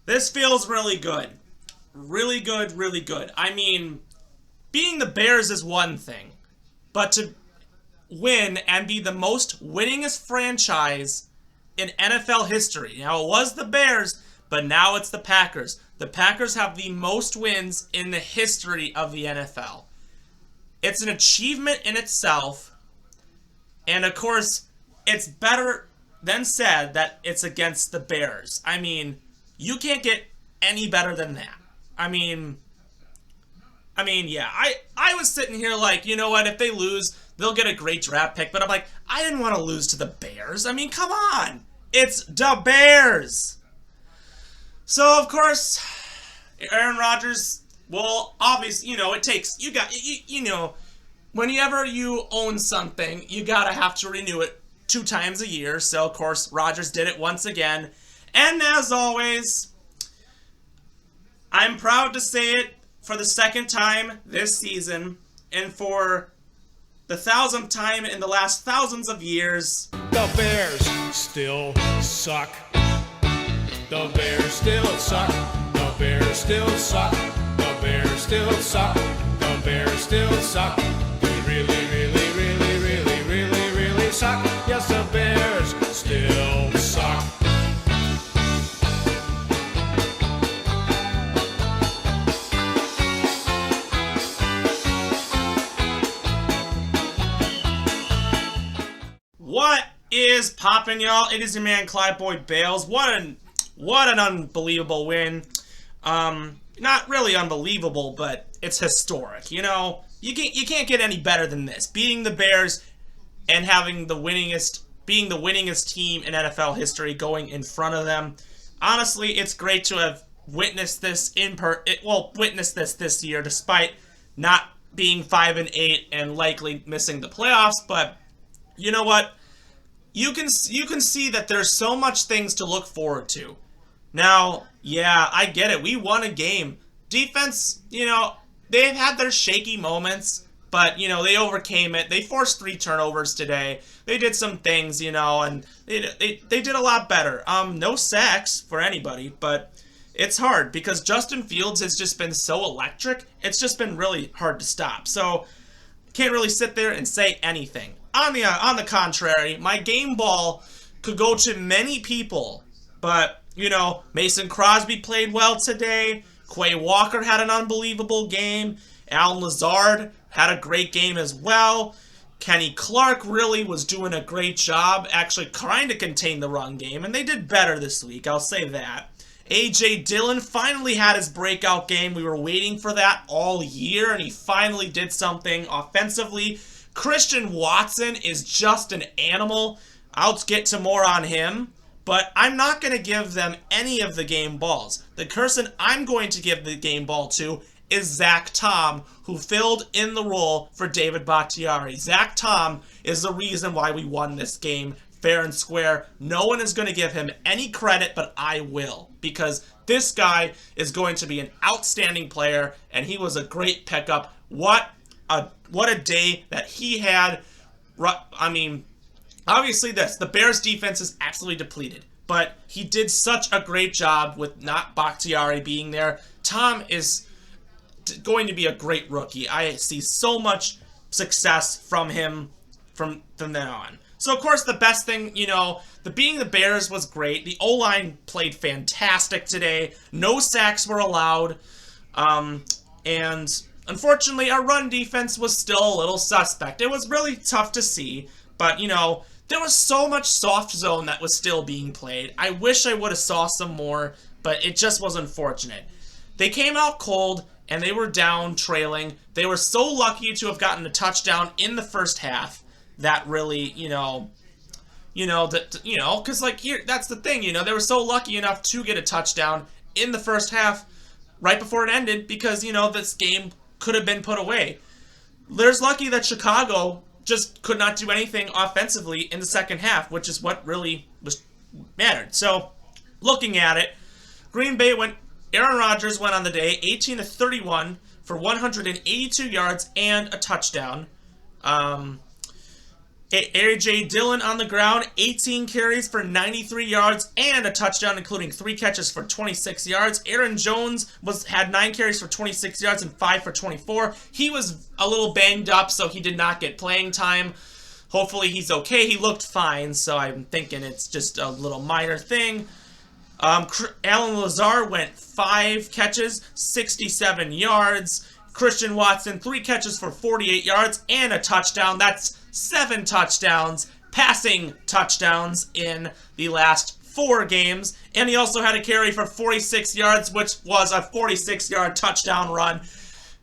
This feels really good. Really good, really good. I mean, being the Bears is one thing, but to win and be the most winningest franchise in NFL history. Now, it was the Bears, but now it's the Packers. The Packers have the most wins in the history of the NFL. It's an achievement in itself, and of course, it's better than said that it's against the Bears. I mean, you can't get any better than that. Yeah, I was sitting here like, you know what, if they lose, they'll get a great draft pick, but I'm like, I didn't want to lose to the Bears. I mean, come on. It's the Bears. So, of course, Aaron Rodgers, well, obviously, it takes, whenever you own something, you gotta have to renew it 2 times a year. So, of course, Rodgers did it once again. And as always, I'm proud to say it for the second time this season, and for the 1,000th time in the last thousands of years. The Bears still suck. The Bears still suck. The Bears still suck. The Bears still suck. The Bears still suck. They really, really, really, really, really, really suck. Yes, the Bears still suck. What is poppin', y'all? It is your man Clyde Boyd Bales. What an unbelievable win. Not really unbelievable, but it's historic. You can't get any better than this. Beating the Bears and having being the winningest team in NFL history going in front of them. Honestly, it's great to have witnessed this this year, despite not being 5-8 and likely missing the playoffs. But you know what? You can see that there's so much things to look forward to. Now, yeah, I get it. We won a game. Defense, they've had their shaky moments, but, they overcame it. They forced 3 turnovers today. They did some things, and they did a lot better. No sacks for anybody, but it's hard because Justin Fields has just been so electric. It's just been really hard to stop. So, can't really sit there and say anything. On the contrary, my game ball could go to many people, but, Mason Crosby played well today. Quay Walker had an unbelievable game. Alan Lazard had a great game as well. Kenny Clark really was doing a great job, actually trying to contain the run game, and they did better this week, I'll say that. A.J. Dillon finally had his breakout game. We were waiting for that all year, and he finally did something offensively. Christian Watson is just an animal. I'll get to more on him, but I'm not going to give them any of the game balls. The person I'm going to give the game ball to is Zach Tom, who filled in the role for David Bakhtiari. Zach Tom is the reason why we won this game fair and square. No one is going to give him any credit, but I will, because this guy is going to be an outstanding player, and he was a great pickup. What a day that he had. Obviously the Bears defense is absolutely depleted, but he did such a great job with not Bakhtiari being there. Tom is going to be a great rookie. I see so much success from him from then on. So, of course, the best thing, being the Bears was great. The O-line played fantastic today. No sacks were allowed. And unfortunately, our run defense was still a little suspect. It was really tough to see, but, there was so much soft zone that was still being played. I wish I would have saw some more, but it just was unfortunate. They came out cold, and they were down, trailing. They were so lucky to have gotten a touchdown in the first half that really, because, here, that's the thing, they were so lucky enough to get a touchdown in the first half right before it ended because, this game could have been put away. There's lucky that Chicago just could not do anything offensively in the second half, which is what really mattered. So, looking at it, Aaron Rodgers went on the day 18-31 for 182 yards and a touchdown. A.J. Dillon on the ground, 18 carries for 93 yards and a touchdown, including 3 catches for 26 yards. Aaron Jones had 9 carries for 26 yards and 5 for 24. He was a little banged up, so he did not get playing time. Hopefully he's okay. He looked fine, so I'm thinking it's just a little minor thing. Alan Lazar went 5 catches, 67 yards. Christian Watson, 3 catches for 48 yards and a touchdown. That's 7 touchdowns, passing touchdowns in the last 4 games. And he also had a carry for 46 yards, which was a 46-yard touchdown run.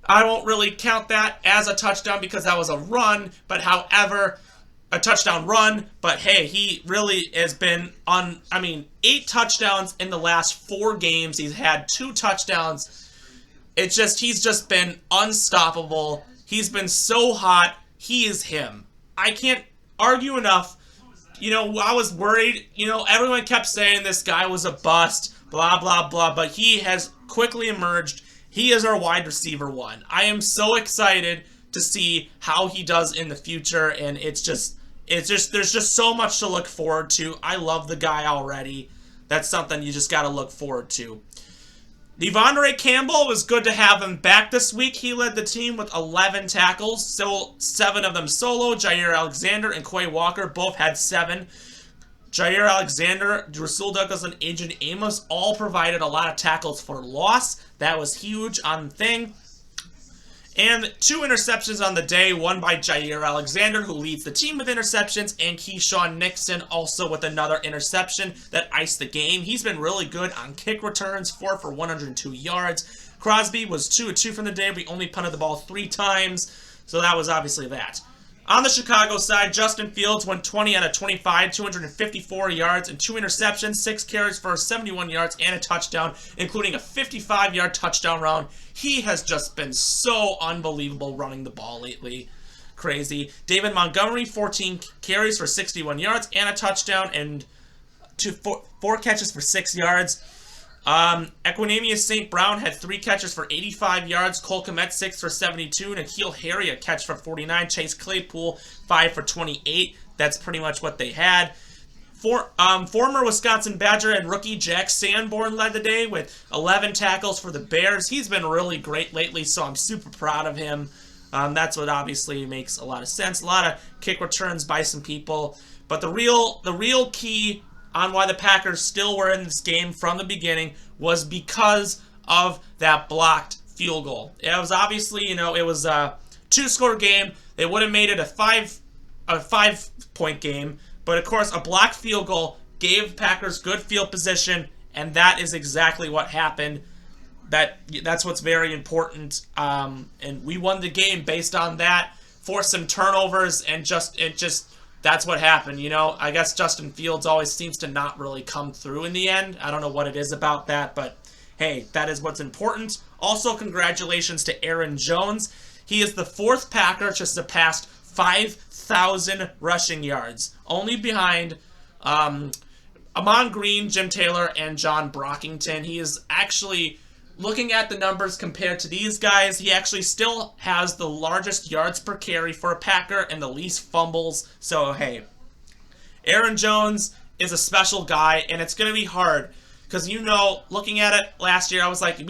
I won't really count that as a touchdown because that was a run, but however, a touchdown run. But hey, he really has been on, 8 touchdowns in the last 4 games. He's had 2 touchdowns. It's just, he's just been unstoppable. He's been so hot. He is him. I can't argue enough. I was worried. Everyone kept saying this guy was a bust, blah, blah, blah, but he has quickly emerged. He is our wide receiver 1. I am so excited to see how he does in the future, and there's just so much to look forward to. I love the guy already. That's something you just got to look forward to. Devondre Campbell, was good to have him back this week. He led the team with 11 tackles, so 7 of them solo. Jair Alexander and Quay Walker both had 7. Jair Alexander, Rasul Douglas, and Agent Amos all provided a lot of tackles for loss. That was huge on the thing. And 2 interceptions on the day, one by Jair Alexander, who leads the team with interceptions, and Keyshawn Nixon also with another interception that iced the game. He's been really good on kick returns, 4 for 102 yards. Crosby was 2 of 2 from the day. We only punted the ball 3 times, so that was obviously that. On the Chicago side, Justin Fields went 20 out of 25, 254 yards and 2 interceptions, 6 carries for 71 yards and a touchdown, including a 55-yard touchdown round. He has just been so unbelievable running the ball lately. Crazy. David Montgomery, 14 carries for 61 yards and a touchdown, and 4 catches for 6 yards. Equinemius St. Brown had 3 catches for 85 yards. Cole Kmet, 6 for 72. N'Keal Harry, a catch for 49. Chase Claypool, 5 for 28. That's pretty much what they had. Former Wisconsin Badger and rookie Jack Sanborn led the day with 11 tackles for the Bears. He's been really great lately, so I'm super proud of him. That's what obviously makes a lot of sense. A lot of kick returns by some people. But the real key on why the Packers still were in this game from the beginning was because of that blocked field goal. It was obviously, it was a 2-score game. They would have made it a 5-point game, but of course a blocked field goal gave Packers good field position, and that is exactly what happened. That's what's very important, and we won the game based on that. Forced some turnovers, and that's what happened, I guess Justin Fields always seems to not really come through in the end. I don't know what it is about that, but hey, that is what's important. Also, congratulations to Aaron Jones. He is the 4th Packer to surpass 5,000 rushing yards, only behind Amon Green, Jim Taylor, and John Brockington. He is actually, looking at the numbers compared to these guys, he actually still has the largest yards per carry for a Packer and the least fumbles. So, hey, Aaron Jones is a special guy, and it's going to be hard because, looking at it last year, I was like,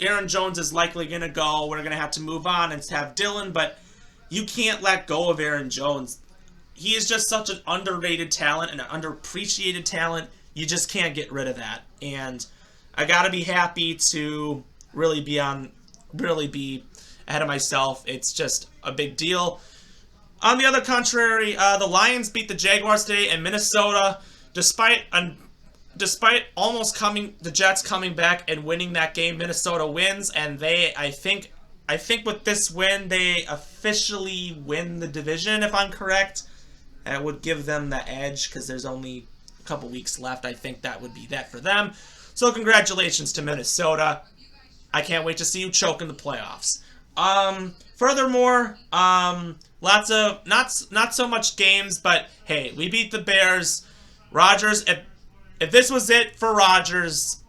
Aaron Jones is likely going to go. We're going to have to move on and have Dillon, but you can't let go of Aaron Jones. He is just such an underrated talent and an underappreciated talent. You just can't get rid of that. And I gotta be happy to really be ahead of myself. It's just a big deal. On the other contrary, the Lions beat the Jaguars today, and Minnesota, despite the Jets coming back and winning that game, Minnesota wins, and I think with this win they officially win the division, if I'm correct. That would give them the edge because there's only a couple weeks left. I think that would be that for them. So congratulations to Minnesota. I can't wait to see you choke in the playoffs. Furthermore, lots of not so much games, but hey, we beat the Bears. Rodgers, if this was it for Rodgers,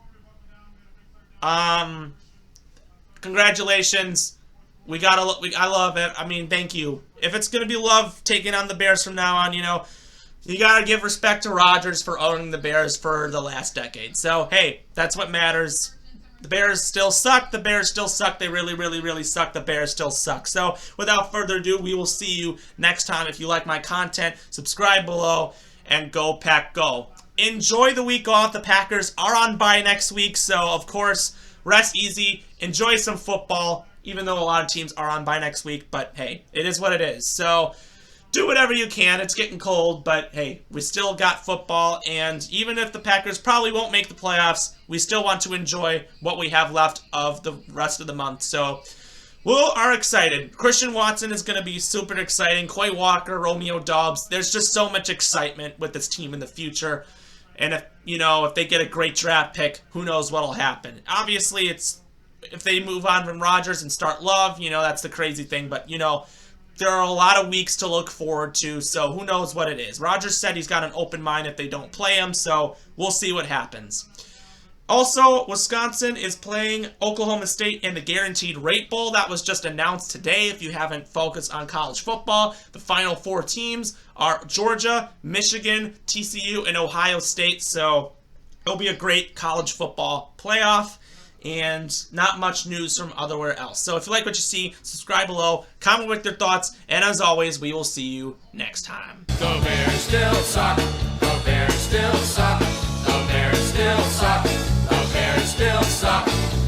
congratulations. I love it. Thank you. if it's going to be Love taking on the Bears from now on, you know, you got to give respect to Rodgers for owning the Bears for the last decade. So, hey, that's what matters. The Bears still suck. The Bears still suck. They really, really, really suck. The Bears still suck. So, without further ado, we will see you next time. If you like my content, subscribe below, and go Pack Go. Enjoy the week off. The Packers are on bye next week, so, of course, rest easy. Enjoy some football, even though a lot of teams are on bye next week. But, hey, it is what it is. So, do whatever you can. It's getting cold, but hey, we still got football, and even if the Packers probably won't make the playoffs, we still want to enjoy what we have left of the rest of the month. So we are excited. Christian Watson is going to be super exciting. Quay Walker, Romeo Doubs. There's just so much excitement with this team in the future. And if they get a great draft pick, who knows what'll happen. Obviously, if they move on from Rodgers and start Love, that's the crazy thing, but there are a lot of weeks to look forward to, so who knows what it is. Rodgers said he's got an open mind if they don't play him, so we'll see what happens. Also, Wisconsin is playing Oklahoma State in the Guaranteed Rate Bowl. That was just announced today. If you haven't focused on college football, the final 4 teams are Georgia, Michigan, TCU, and Ohio State, so it'll be a great college football playoff. And not much news from otherwhere else. So if you like what you see, subscribe below, comment with your thoughts, and as always, we will see you next time. The Bears still suck. The Bears still suck. The Bears still suck. The Bears still suck.